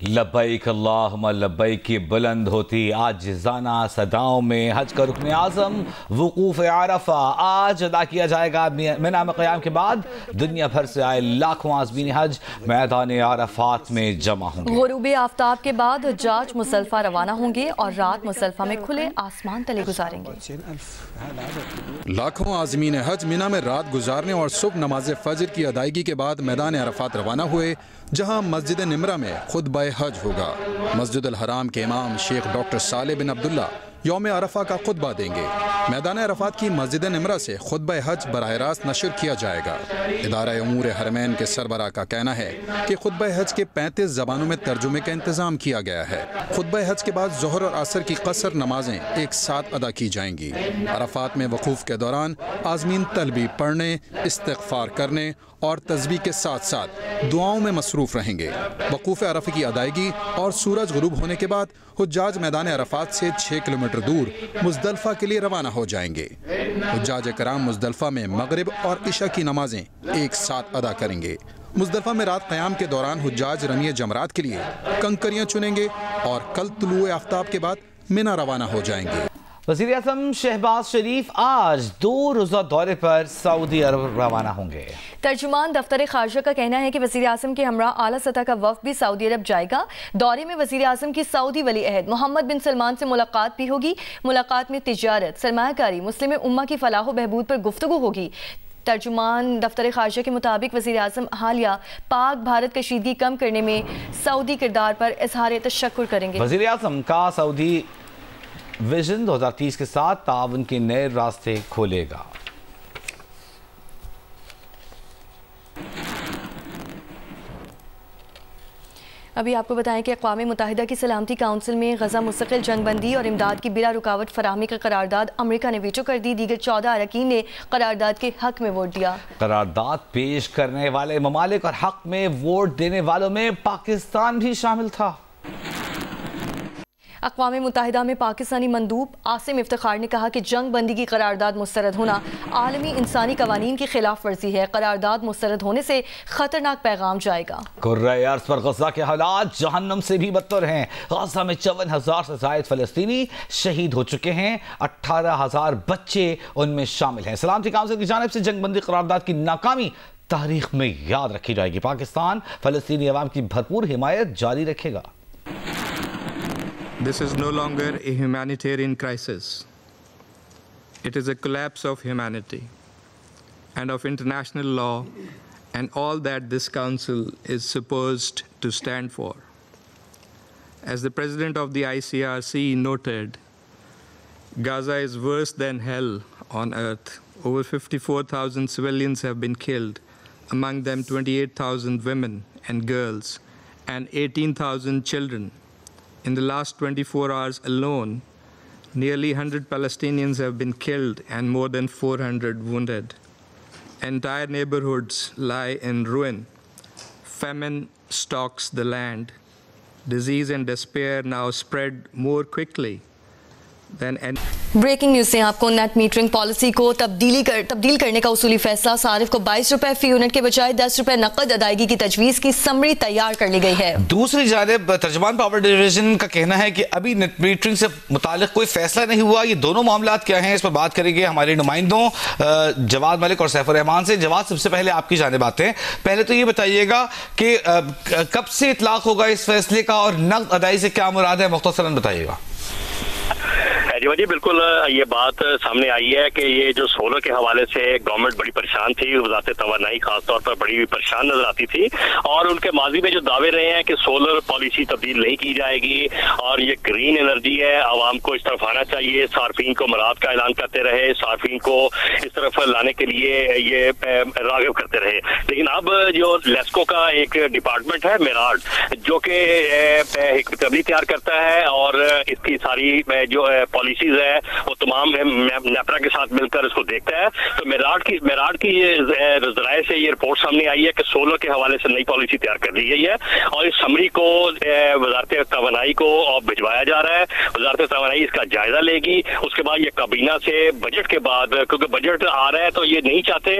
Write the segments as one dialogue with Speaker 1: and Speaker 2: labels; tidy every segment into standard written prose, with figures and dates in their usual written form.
Speaker 1: لبیک اللہم لبیک کی بلند ہوتی عاجزانہ صداؤں میں حج کا رکن اعظم وقوف عرفہ آج ادا کیا جائے گا۔ منی میں قیام کے بعد دنیا بھر سے آئے لاکھوں عازمین حج میدان عرفات میں جمع ہوں گے۔
Speaker 2: غروب آفتاب کے بعد حجاج مزدلفہ روانہ ہوں گے اور رات مزدلفہ میں کھلے آسمان تلے گزاریں گے۔
Speaker 3: لاکھوں عازمین حج منی میں رات گزارنے اور صبح نماز فجر کی ادائیگی کے بعد میدان عرفات روانہ ہوئے، جہاں مسجد نمرہ میں خطبہ حج ہوگا۔ مسجد الحرام کے امام شیخ ڈاکٹر صالح بن عبداللہ یوم عرفہ کا خطبہ دیں گے۔ میدان عرفات کی مسجد نمرہ سے خطبہ حج براہ راست نشر کیا جائے گا۔ ادارہ امور حرمین کے سربراہ کا کہنا ہے کہ خطبہ حج کے 35 زبانوں میں ترجمے کا انتظام کیا گیا ہے۔ خطبہ حج کے بعد ظہر اور عصر کی قصر نمازیں ایک ساتھ ادا کی جائیں گی۔ عرفات میں وقوف کے دوران عازمین تلبیہ پڑھنے، استغفار کرنے اور تسبیح کے ساتھ ساتھ دعاؤں میں مصروف رہیں گے۔ وقوف عرفہ کی ادائیگی اور سورج غروب ہونے کے بعد حجاج میدان عرفات سے 6 کلومیٹر دور مزدلفہ کے لیے روانہ ہو جائیں گے۔ حجاج کرام مزدلفہ میں مغرب اور عشاء کی نمازیں ایک ساتھ ادا کریں گے۔ مزدلفہ میں رات قیام کے دوران حجاج رمی جمرات کے لیے کنکریاں چنیں گے اور کل طلوع آفتاب کے بعد منی روانہ ہو جائیں گے۔
Speaker 1: وزیر اعظم شہباز شریف آج 2 روزہ دورے پر سعودی عرب روانہ ہوں گے۔
Speaker 2: ترجمان دفتر خارجہ کا کہنا ہے کہ وزیر اعظم کے ہمراہ اعلیٰ سطح کا وفد بھی سعودی عرب جائے گا۔ دورے میں وزیر اعظم کی سعودی ولی عہد محمد بن سلمان سے ملاقات بھی ہوگی۔ ملاقات میں تجارت، سرمایہ کاری، مسلم امہ کی فلاح و بہبود پر گفتگو ہوگی۔ ترجمان دفتر خارجہ کے مطابق وزیر اعظم حالیہ پاک بھارت کشیدگی کم کرنے میں سعودی کردار پر اظہار تشکر کریں گے۔
Speaker 1: وزیر اعظم کا سعودی ویژن 2030 کے ساتھ تعاون کے نئے راستے کھولے گا۔
Speaker 2: ابھی آپ کو بتائیں کہ اقوام متحدہ کی سلامتی کونسل میں غزہ مستقل جنگ بندی اور امداد کی بلا رکاوٹ فراہمی کا قرارداد امریکہ نے ویٹو کر دی۔ دیگر 14 اراکین نے قرارداد کے حق میں ووٹ دیا۔
Speaker 1: قرارداد پیش کرنے والے ممالک اور حق میں ووٹ دینے والوں میں پاکستان بھی شامل تھا۔
Speaker 2: اقوام متحدہ میں پاکستانی مندوب عاصم افتخار نے کہا کہ جنگ بندی کی قرارداد مسترد ہونا عالمی انسانی قوانین کی خلاف ورزی ہے۔ قرارداد مسترد ہونے سے خطرناک پیغام جائے گا۔
Speaker 1: کرۂ ارض پر غزہ کے حالات جہنم سے بھی بدتر ہیں۔ غزہ میں 54,000 سے زائد فلسطینی شہید ہو چکے ہیں، 18,000 بچے ان میں شامل ہیں۔ سلامتی کونسل کی جانب سے جنگ بندی قرارداد کی ناکامی تاریخ میں یاد رکھی جائے گی۔ پاکستان فلسطینی عوام کی بھرپور حمایت جاری رکھے گا۔
Speaker 4: This is no longer a humanitarian crisis. It is a collapse of humanity and of international law and all that this council is supposed to stand for. As the president of the ICRC noted, Gaza is worse than hell on earth. Over 54,000 civilians have been killed, among them 28,000 women and girls and 18,000 children. In the last 24 hours alone, nearly 100 Palestinians have been killed and more than 400 wounded. Entire neighborhoods lie in ruin. Famine stalks the land. Disease and despair now spread more quickly than any.
Speaker 2: Breaking news سے آپ کو net metering policy کو تبدیل کرنے کا اصولی فیصلہ، صارف کو 22 روپے فی یونٹ کے بجائے 10 روپے نقد ادائیگی کی تجویز کی سمری تیار کر لی گئی ہے۔
Speaker 1: دوسری جانب ترجمان پاور ڈویژن کا کہنا ہے کہ ابھی نیٹ میٹرنگ سے متعلق کوئی فیصلہ نہیں ہوا۔ یہ دونوں معاملات کیا ہیں، اس پر بات کریں گے ہمارے نمائندوں جواد ملک اور سیف الرحمان سے۔ جواد، سب سے پہلے آپ کی جانب آتے ہیں۔ پہلے تو یہ بتائیے گا کہ کب سے اطلاق ہوگا اس فیصلے کا اور نقد ادائی سے کیا مراد ہے، مختصراً بتائیے گا۔
Speaker 5: جی بالکل، یہ بات سامنے آئی ہے کہ یہ جو سولر کے حوالے سے گورنمنٹ بڑی پریشان تھی، وزارت توانائی خاص طور پر بڑی پریشان نظر آتی تھی، اور ان کے ماضی میں جو دعوے رہے ہیں کہ سولر پالیسی تبدیل نہیں کی جائے گی اور یہ گرین انرجی ہے، عوام کو اس طرف آنا چاہیے، صارفین کو مراد کا اعلان کرتے رہے، صارفین کو اس طرف لانے کے لیے یہ راغب کرتے رہے۔ لیکن اب جو لیسکو کا ایک ڈپارٹمنٹ ہے میراڈ، جو کہ ایک تبدیلی تیار کرتا ہے اور اس کی ساری جو پالیسیز ہے وہ تمام نیپرا کے ساتھ مل کر اس کو دیکھتا ہے، تو میراڈ کی ذرائع سے یہ رپورٹ سامنے آئی ہے کہ سولر کے حوالے سے نئی پالیسی تیار کر لی گئی ہے اور اس سمری کو وزارت توانائی کو بھجوایا جا رہا ہے۔ وزارت توانائی اس کا جائزہ لے گی، اس کے بعد یہ کابینہ سے بجٹ کے بعد، کیونکہ بجٹ آ رہا ہے تو یہ نہیں چاہتے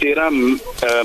Speaker 6: 13